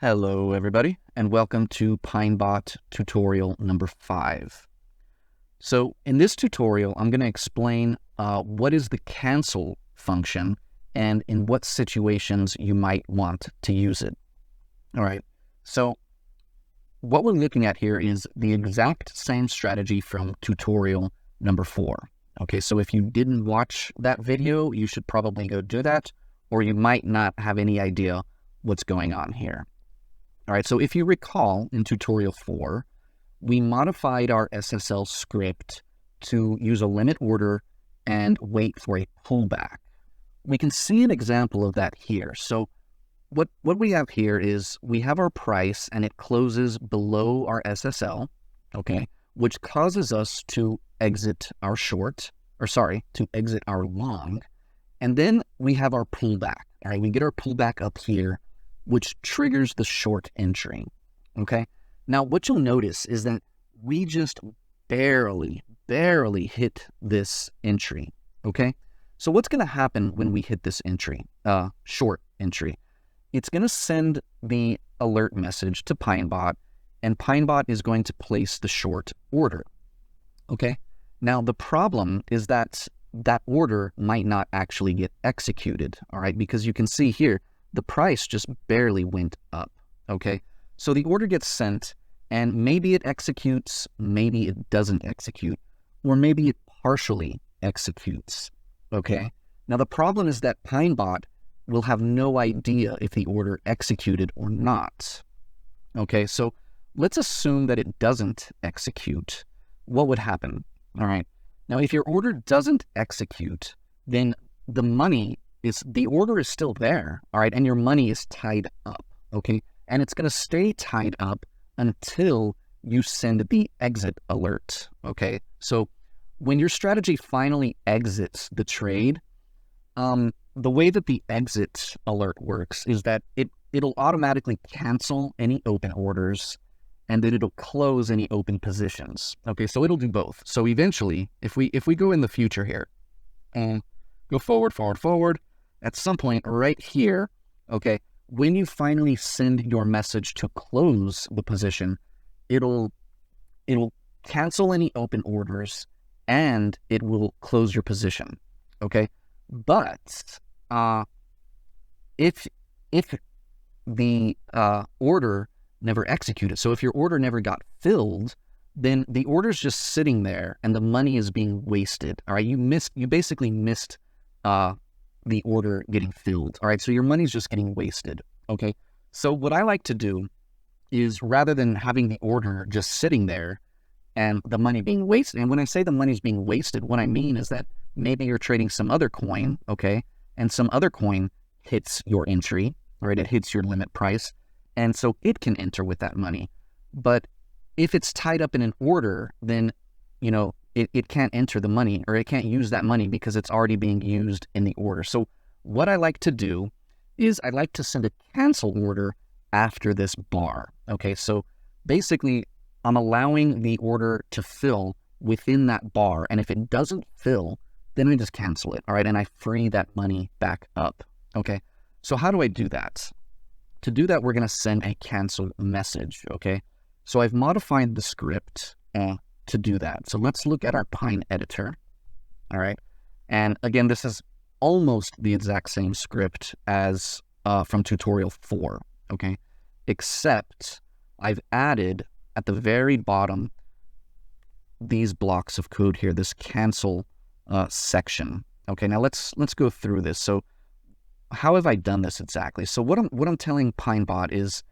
Hello everybody, and welcome to PineBot tutorial number 5. So in this tutorial, I'm going to explain what is the cancel function and in what situations you might want to use it. All right, so what we're looking at here is the exact same strategy from tutorial number 4. Okay, so if you didn't watch that video, you should probably go do that, or you might not have any idea what's going on here. All right, so if you recall in tutorial 4, we modified our SSL script to use a limit order and wait for a pullback. We can see an example of that here. So what we have here is we have our price and it closes below our SSL, okay, which causes us to exit our exit our long. And then we have our pullback. All right, we get our pullback up here, which triggers the short entry, okay? Now, what you'll notice is that we just barely hit this entry, okay? So what's gonna happen when we hit this entry, short entry? It's gonna send the alert message to PineBot, and PineBot is going to place the short order, okay? Now, the problem is that that order might not actually get executed, all right? Because you can see here, the price just barely went up, okay? So the order gets sent, and maybe it executes, maybe it doesn't execute, or maybe it partially executes, okay? Now, the problem is that PineBot will have no idea if the order executed or not, okay? So let's assume that it doesn't execute. What would happen? All right. Now, if your order doesn't execute, then the order is still there, all right, and your money is tied up, okay? And it's going to stay tied up until you send the exit alert, okay? So when your strategy finally exits the trade, the way that the exit alert works is that it'll automatically cancel any open orders, and then it'll close any open positions, okay? So it'll do both. So eventually, if we go in the future here, and go forward, at some point right here, okay, when you finally send your message to close the position, it'll cancel any open orders and it will close your position, okay? But if the order never executed, so if your order never got filled, then the order's just sitting there and the money is being wasted, all right? You basically missed the order getting filled, all right? So your money's just getting wasted, okay? So what I like to do is, rather than having the order just sitting there and the money being wasted, and when I say the money's being wasted, what I mean is that maybe you're trading some other coin, okay? And some other coin hits your entry, right? It hits your limit price, and so it can enter with that money. But if it's tied up in an order, then, you know, it can't enter the money, or it can't use that money because it's already being used in the order. So what I like to do is I like to send a cancel order after this bar, okay? So basically, I'm allowing the order to fill within that bar, and if it doesn't fill, then I just cancel it, all right? And I free that money back up, okay? So how do I do that? To do that, we're gonna send a cancel message, okay? So I've modified the script to do that. So let's look at our Pine editor, all right? And again, this is almost the exact same script as from tutorial 4, okay? Except I've added at the very bottom these blocks of code here, this cancel section. Okay, now let's go through this. So how have I done this exactly? So what I'm telling PineBot is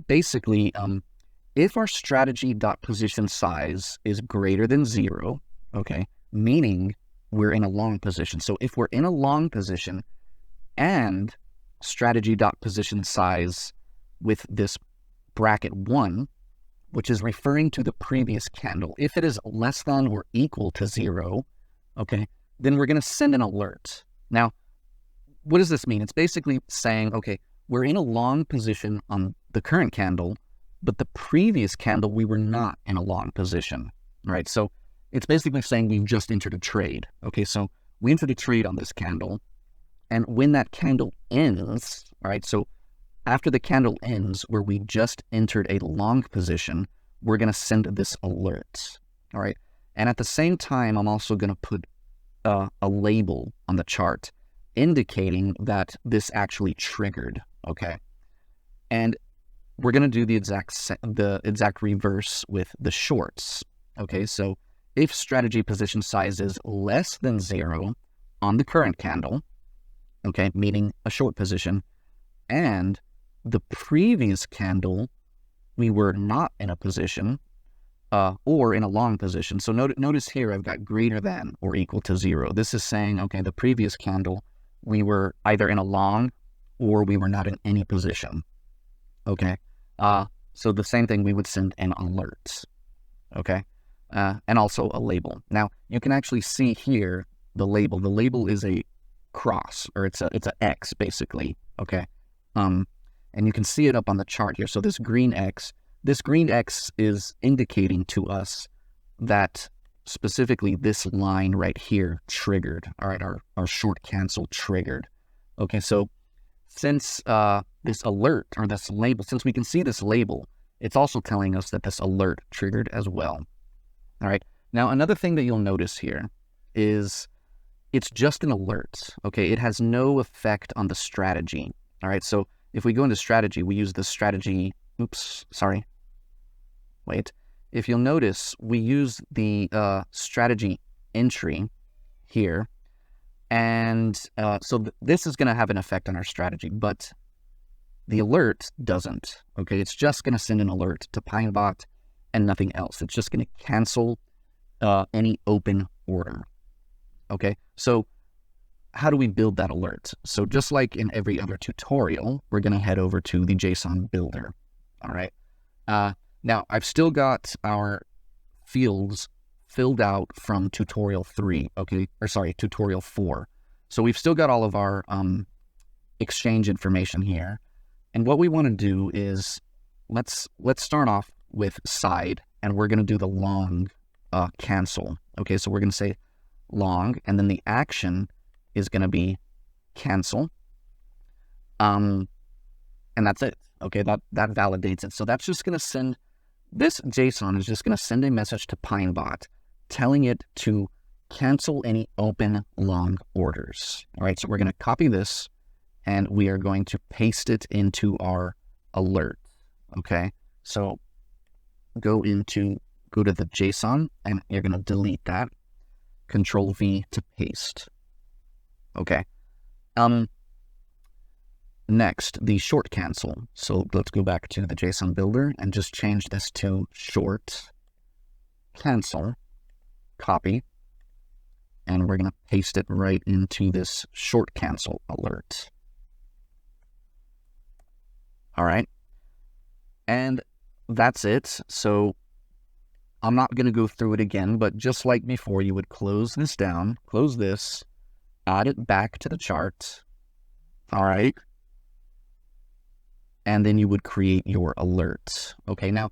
basically, if our strategy.position size is greater than 0, okay, meaning we're in a long position. So if we're in a long position and strategy.position size with this bracket 1, which is referring to the previous candle, if it is less than or equal to 0, okay, then we're going to send an alert. Now, what does this mean? It's basically saying, okay, we're in a long position on the current candle, but the previous candle, we were not in a long position, right? So it's basically saying we've just entered a trade. Okay, so we entered a trade on this candle, and when that candle ends, all right, so after the candle ends where we just entered a long position, we're going to send this alert. All right. And at the same time, I'm also going to put a label on the chart indicating that this actually triggered. Okay. And we're going to do the exact reverse with the shorts. Okay. So if strategy position size is less than 0 on the current candle, okay, meaning a short position, and the previous candle, we were not in a position or in a long position. So notice here, I've got greater than or equal to 0. This is saying, okay, the previous candle, we were either in a long or we were not in any position. Okay. So the same thing, we would send an alert. Okay. And also a label. Now you can actually see here the label. The label is a cross, or it's a X basically. Okay. And you can see it up on the chart here. So this green X is indicating to us that specifically this line right here triggered. All right, our short cancel triggered. Okay, so since this alert or this label, since we can see this label, it's also telling us that this alert triggered as well. All right, now another thing that you'll notice here is it's just an alert. Okay, it has no effect on the strategy. All right, so if we go into strategy, we use the strategy, if you'll notice, we use the strategy entry here. And so this is going to have an effect on our strategy, but the alert doesn't. Okay, it's just going to send an alert to PineBot and nothing else. It's just going to cancel any open order. Okay, so how do we build that alert? So just like in every other tutorial, we're going to head over to the JSON builder. All right. Now I've still got our fields filled out from tutorial 3. Okay. Or sorry, tutorial 4. So we've still got all of our exchange information here. And what we want to do is let's start off with side, and we're going to do the long cancel. Okay. So we're going to say long, and then the action is going to be cancel. And that's it. Okay, that validates it. So that's just going to send, this JSON is just going to send a message to PineBot telling it to cancel any open long orders. All right, so we're going to copy this and we are going to paste it into our alert. Okay, so go to the JSON and you're going to delete that. Control V to paste. Okay. Next, the short cancel. So let's go back to the JSON builder and just change this to short cancel, copy, and we're going to paste it right into this short cancel alert. All right. And that's it. So I'm not going to go through it again, but just like before, you would close this down, close this, add it back to the chart. All right. And then you would create your alert. Okay. Now,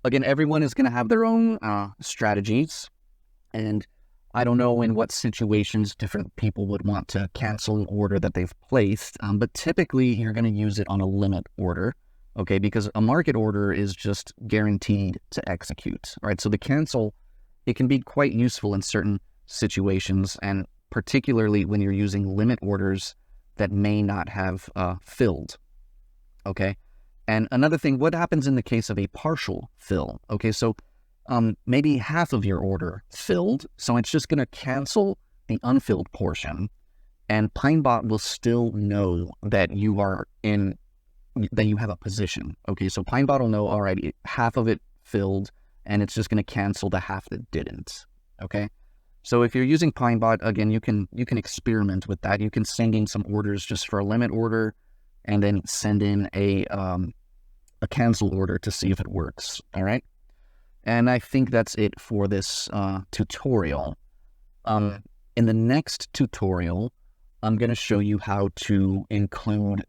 again, everyone is going to have their own strategies. And I don't know in what situations different people would want to cancel an order that they've placed. But typically you're going to use it on a limit order. Okay. Because a market order is just guaranteed to execute. All right. So the cancel, it can be quite useful in certain situations, and particularly when you're using limit orders that may not have filled. Okay. And another thing, what happens in the case of a partial fill? Okay. So maybe half of your order filled. So it's just going to cancel the unfilled portion, and PineBot will still know that you are that you have a position. Okay. So PineBot will know, all right, half of it filled, and it's just going to cancel the half that didn't. Okay. So if you're using PineBot, again, you can experiment with that. You can send in some orders just for a limit order, and then send in a cancel order to see if it works. All right. And I think that's it for this tutorial. In the next tutorial, I'm going to show you how to include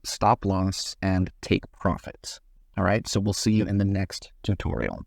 stop loss and take profit. All right. So we'll see you in the next tutorial.